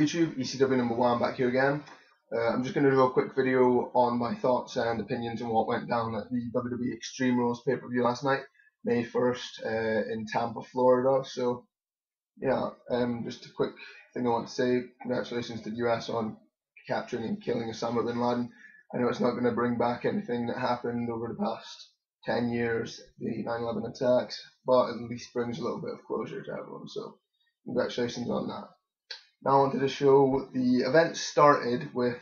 YouTube? ECW number 1 back here again. I'm just going to do a quick video on my thoughts and opinions on what went down at the WWE Extreme Rules PPV last night, May 1st in Tampa, Florida. So yeah, just a quick thing I want to say. Congratulations to the US on capturing and killing Osama bin Laden. I know it's not going to bring back anything that happened over the past 10 years, the 9/11 attacks, but at least brings a little bit of closure to everyone. So congratulations on that. Now onto the show. The event started with,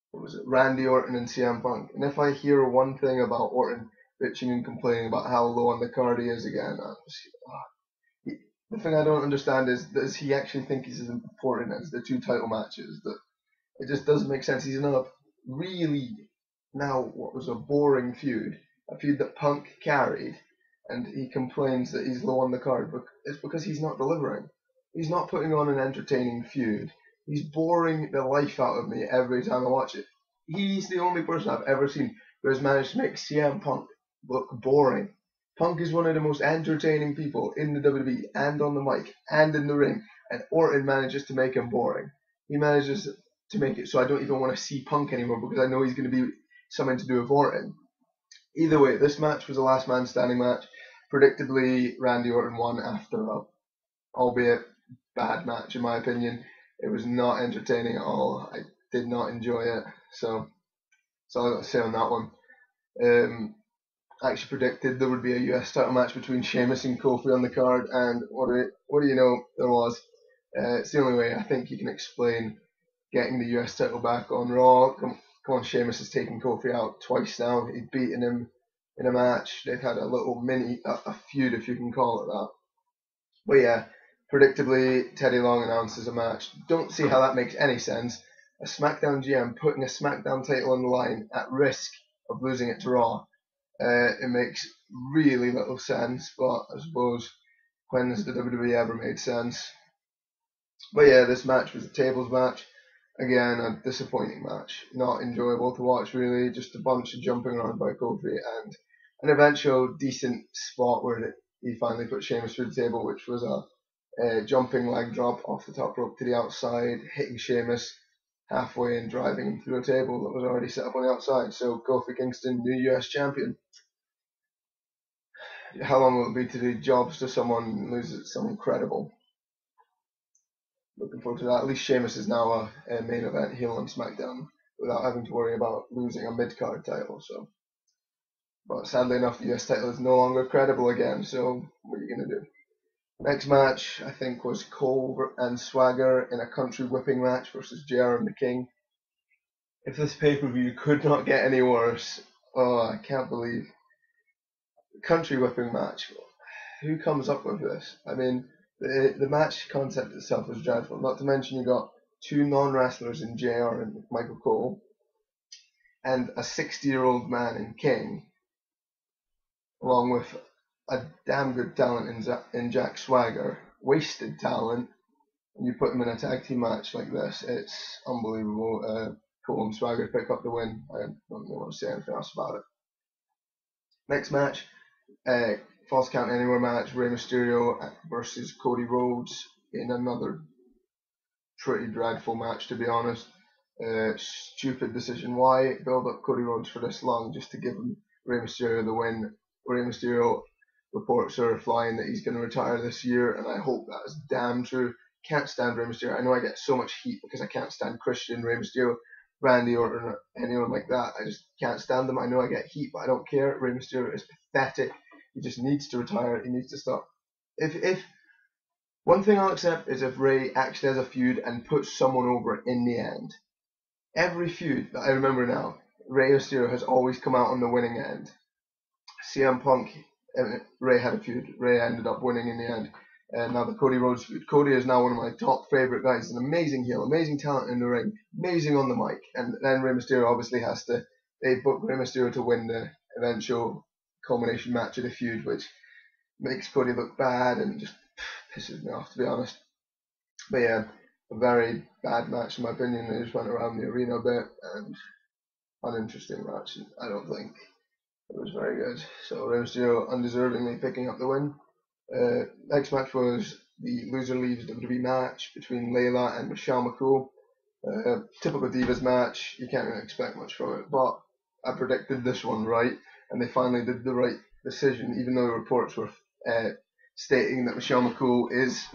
what was it, Randy Orton and CM Punk. And if I hear one thing about Orton bitching and complaining about how low on the card he is again, the thing I don't understand is, does he actually think he's as important as the 2 title matches? That it just doesn't make sense. He's in a really, now what was a boring feud, a feud that Punk carried, and he complains that he's low on the card. But it's because he's not delivering. He's not putting on an entertaining feud. He's boring the life out of me every time I watch it. He's the only person I've ever seen who has managed to make CM Punk look boring. Punk is one of the most entertaining people in the WWE and on the mic and in the ring, and Orton manages to make him boring. He manages to make it so I don't even want to see Punk anymore because I know he's going to be something to do with Orton. Either way, this match was a last man standing match. Predictably, Randy Orton won after a, albeit bad match in my opinion. It was not entertaining at all. I did not enjoy it. So that's all I got to say on that one. I actually predicted there would be a US title match between Sheamus and Kofi on the card, and what do you know, there was. It's the only way I think you can explain getting the US title back on Raw. Come on, Sheamus has taken Kofi out twice now. He's beaten him in a match. They've had a little a feud, if you can call it that. But yeah, predictably, Teddy Long announces a match. Don't see how that makes any sense. A SmackDown GM putting a SmackDown title on the line at risk of losing it to Raw. It makes really little sense, but I suppose when has the WWE ever made sense? But yeah, this match was a tables match. Again, a disappointing match. Not enjoyable to watch, really. Just a bunch of jumping around by Kofi and an eventual decent spot where he finally put Sheamus through the table, which was a jumping leg drop off the top rope to the outside, hitting Sheamus halfway and driving him through a table that was already set up on the outside. So Kofi Kingston, new US champion. How long will it be to do jobs to someone loses someone credible? Looking forward to that. At least Sheamus is now a main event heel on SmackDown without having to worry about losing a mid-card title. So, but sadly enough, the US title is no longer credible again. So what are you gonna do? Next match, I think, was Cole and Swagger in a country whipping match versus JR and the King. If this pay-per-view could not get any worse, oh, I can't believe. Country whipping match. Who comes up with this? I mean, the match concept itself was dreadful. Not to mention you got 2 non-wrestlers in JR and Michael Cole, and a 60-year-old man in King, along with a damn good talent in Jack Swagger. Wasted talent. And you put them in a tag team match like this, it's unbelievable. Cole and Swagger pick up the win. I don't know what to say anything else about it. Next match, Falls Count Anywhere match, Rey Mysterio versus Cody Rhodes in another pretty dreadful match, to be honest. Stupid decision. Why build up Cody Rhodes for this long just to give him Rey Mysterio the win? Rey Mysterio reports are flying that he's going to retire this year, and I hope that is damn true. Can't stand Rey Mysterio. I know I get so much heat because I can't stand Christian, Rey Mysterio, Randy Orton, or anyone like that. I just can't stand them. I know I get heat, but I don't care. Rey Mysterio is pathetic. He just needs to retire. He needs to stop. If one thing I'll accept is if Rey actually has a feud and puts someone over in the end. Every feud that I remember now, Rey Mysterio has always come out on the winning end. CM Punk, Rey had a feud. Rey ended up winning in the end. And now the Cody Rhodes feud. Cody is now one of my top favorite guys. An amazing heel, amazing talent in the ring, amazing on the mic. And then Rey Mysterio obviously they book Rey Mysterio to win the eventual culmination match of the feud, which makes Cody look bad and just pisses me off, to be honest. But yeah, a very bad match in my opinion. They just went around the arena a bit and uninteresting match. I don't think it was very good. So Rey Mysterio undeservingly picking up the win. Next match was the loser leaves WWE match between Layla and Michelle McCool. Typical Divas match, you can't really expect much from it, but I predicted this one right, and they finally did the right decision, even though reports were stating that Michelle McCool is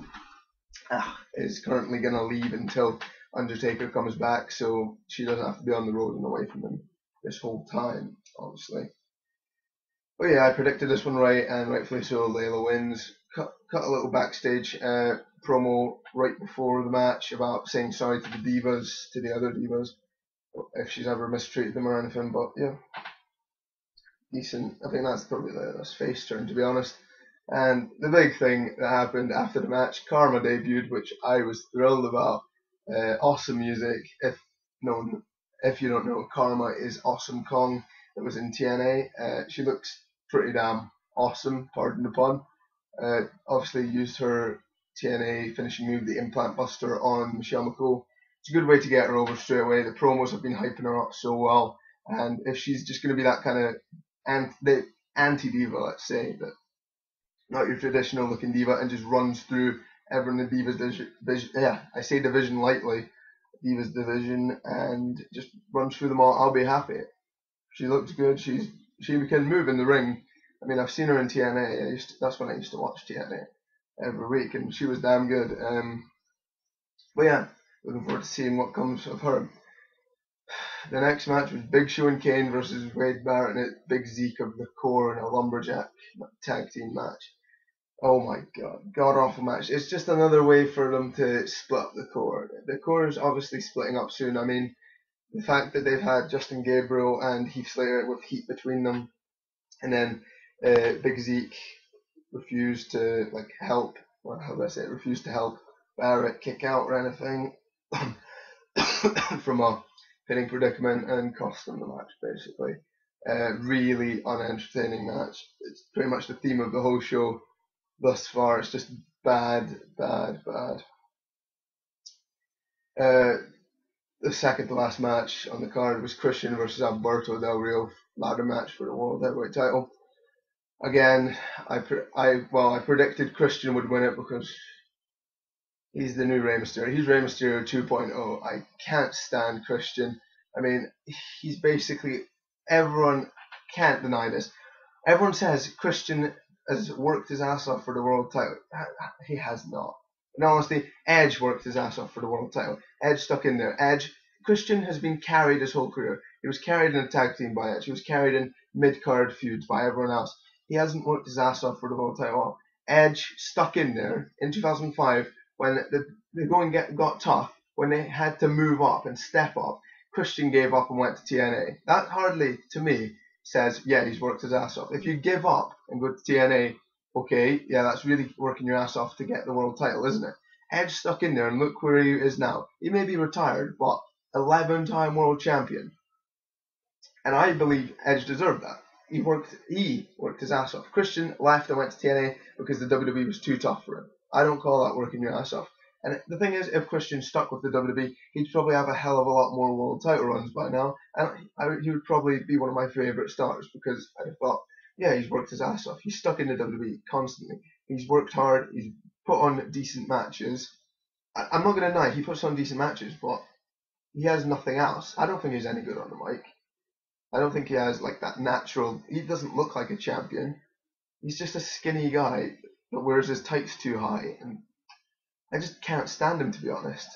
currently going to leave until Undertaker comes back, so she doesn't have to be on the road and away from him this whole time, obviously. But yeah, I predicted this one right, and rightfully so. Layla wins. Cut a little backstage promo right before the match about saying sorry to the Divas, to the other Divas, if she's ever mistreated them or anything. But yeah, decent. I think that's probably Layla's face turn, to be honest. And the big thing that happened after the match, Karma debuted, which I was thrilled about. Awesome music. If you don't know, Karma is Awesome Kong. That was in TNA. She looks pretty damn awesome, pardon the pun. Obviously used her TNA finishing move, the Implant Buster, on Michelle McCool. It's a good way to get her over straight away. The promos have been hyping her up so well, and if she's just going to be that kind of anti-diva, let's say, that not your traditional looking diva, and just runs through everyone in the Divas division. Yeah, I say division lightly, Divas division, and just runs through them all. I'll be happy. She looks good. She can move in the ring. I mean, I've seen her in TNA. That's when I used to watch TNA every week, and she was damn good. But yeah, looking forward to seeing what comes of her. The next match was Big Show and Kane versus Wade Barrett and Big Zeke of the Core in a lumberjack tag team match. Oh my god awful match. It's just another way for them to split up the Core. The Core is obviously splitting up soon. I mean, the fact that they've had Justin Gabriel and Heath Slater with heat between them, and then Big Zeke refused to help. Well, how do I say it? Refused to help Barrett kick out or anything from a pinning predicament, and cost them the match basically. Really unentertaining match. It's pretty much the theme of the whole show thus far. It's just bad. The second to last match on the card was Christian versus Alberto Del Rio, ladder match for the World Heavyweight title. Again, I predicted Christian would win it because he's the new Rey Mysterio. He's Rey Mysterio 2.0. I can't stand Christian. I mean, he's basically, everyone can't deny this. Everyone says Christian has worked his ass off for the world title. He has not. In honesty, Edge worked his ass off for the world title. Edge stuck in there. Christian has been carried his whole career. He was carried in a tag team by Edge. He was carried in mid-card feuds by everyone else. He hasn't worked his ass off for the world title. Edge stuck in there in 2005 when the going got tough, when they had to move up and step up. Christian gave up and went to TNA. That hardly, to me, says, yeah, he's worked his ass off. If you give up and go to TNA, okay, yeah, that's really working your ass off to get the world title, isn't it? Edge stuck in there, and look where he is now. He may be retired, but 11-time world champion. And I believe Edge deserved that. He worked his ass off. Christian left and went to TNA because the WWE was too tough for him. I don't call that working your ass off. And the thing is, if Christian stuck with the WWE, he'd probably have a hell of a lot more world title runs by now, and he would probably be one of my favourite stars because I'd have thought, yeah, he's worked his ass off. He's stuck in the WWE constantly. He's worked hard. He's put on decent matches. I'm not going to deny, he puts on decent matches, but he has nothing else. I don't think he's any good on the mic. I don't think he has that natural. He doesn't look like a champion. He's just a skinny guy that wears his tights too high, and I just can't stand him, to be honest.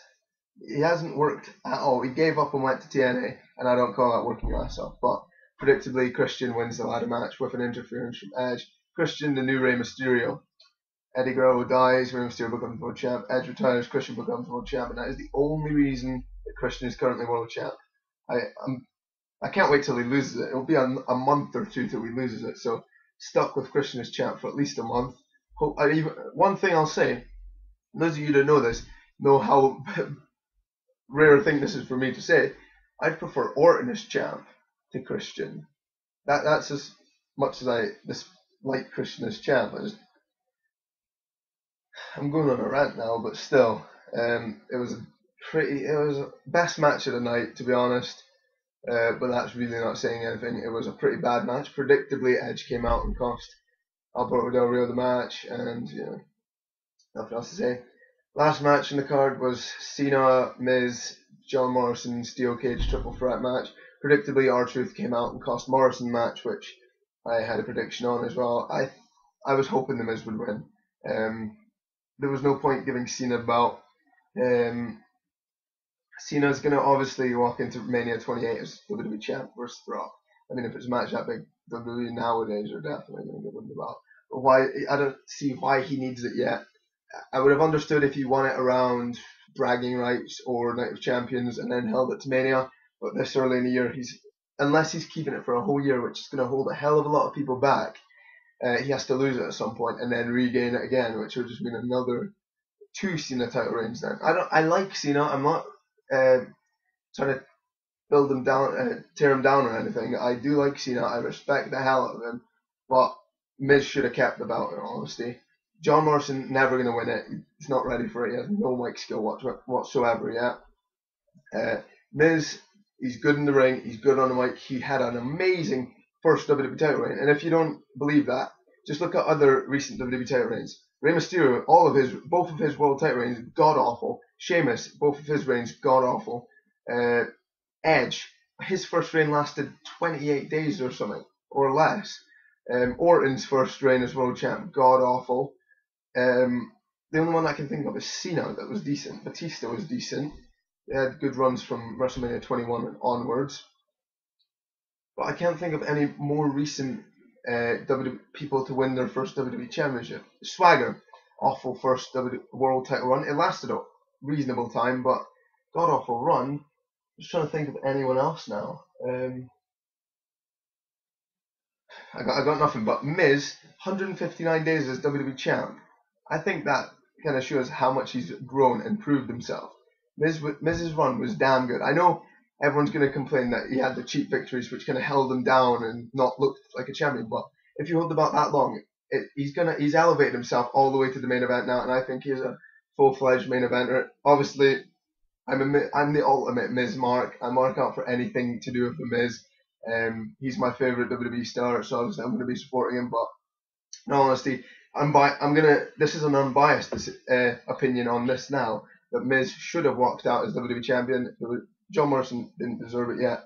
He hasn't worked at all. He gave up and went to TNA, and I don't call that working your ass off. But predictably, Christian wins the ladder match with an interference from Edge. Christian, the new Rey Mysterio. Eddie Guerrero dies, Rey Mysterio becomes world champ. Edge retires, Christian becomes world champ, and that is the only reason that Christian is currently world champ. I can't wait till he loses it. It'll be a month or two till he loses it. So stuck with Christian as champ for at least a month. One thing I'll say. Those of you that know this know how rare a thing this is for me to say. I'd prefer Orton as champ to Christian. That's as much as I dislike Christian as champ. I'm going on a rant now, but still, it was a best match of the night, to be honest. But that's really not saying anything. It was a pretty bad match. Predictably, Edge came out and cost Alberto Del Rio the match, and Nothing else to say. Last match in the card was Cena, Miz, John Morrison steel cage triple threat match. Predictably, R-Truth came out and cost Morrison the match, which I had a prediction on as well. I was hoping the Miz would win. There was no point giving Cena the belt. Cena's going to obviously walk into Mania 28 as WWE champ versus Rock. I mean, if it's a match that big, WWE nowadays are definitely going to give him the belt. But why? I don't see why he needs it yet. I would have understood if he won it around bragging rights or Night of Champions and then held it to Mania. But this early in the year, unless he's keeping it for a whole year, which is going to hold a hell of a lot of people back, he has to lose it at some point and then regain it again, which would just mean another 2 Cena title reigns. Then I like Cena. I'm not trying to build him down, tear him down or anything. I do like Cena. I respect the hell out of him, but Miz should have kept the belt in all honesty. John Morrison never going to win it. He's not ready for it. He has no mic skill whatsoever yet. Miz, he's good in the ring. He's good on the mic. He had an amazing first WWE title reign. And if you don't believe that, just look at other recent WWE title reigns. Rey Mysterio, both of his world title reigns, god awful. Sheamus, both of his reigns, god awful. Edge, his first reign lasted 28 days or something, or less. Orton's first reign as world champ, god awful. The only one I can think of is Cena that was decent. Batista was decent. They had good runs from WrestleMania 21 and onwards. But I can't think of any more recent people to win their first WWE Championship. Swagger, awful first world title run. It lasted a reasonable time, but god awful run. Just trying to think of anyone else now. I got nothing. But Miz, 159 days as WWE champ. I think that kind of shows how much he's grown and proved himself. Miz's run was damn good. I know everyone's going to complain that he had the cheap victories, which kind of held him down and not looked like a champion. But if you hold the belt that long, he's elevated himself all the way to the main event now, and I think he's a full-fledged main eventer. Obviously, I'm the ultimate Miz mark. I mark out for anything to do with the Miz. He's my favorite WWE star, so obviously I'm going to be supporting him. But in all honesty, this is an unbiased opinion on this now, that Miz should have walked out as WWE champion. John Morrison didn't deserve it yet.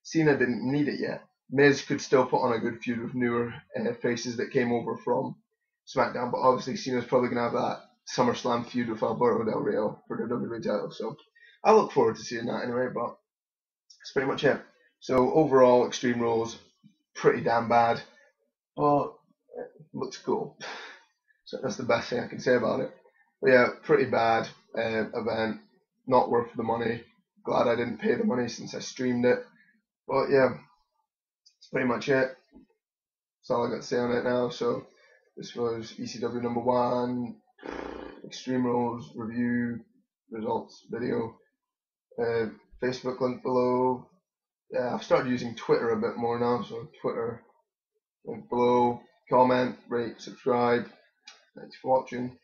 Cena didn't need it yet. Miz could still put on a good feud with newer faces that came over from SmackDown, but obviously Cena's probably going to have that SummerSlam feud with Alberto Del Rio for the WWE title. So I look forward to seeing that anyway, but that's pretty much it. So overall, Extreme Rules, pretty damn bad, but it looks cool. So that's the best thing I can say about it. But yeah, pretty bad event, not worth the money. Glad I didn't pay the money since I streamed it. But yeah, that's pretty much it. That's all I got to say on it now. So this was ECW number 1, Extreme Rules review results video. Facebook link below. Yeah, I've started using Twitter a bit more now, so Twitter link below. Comment, rate, subscribe. Thanks for watching.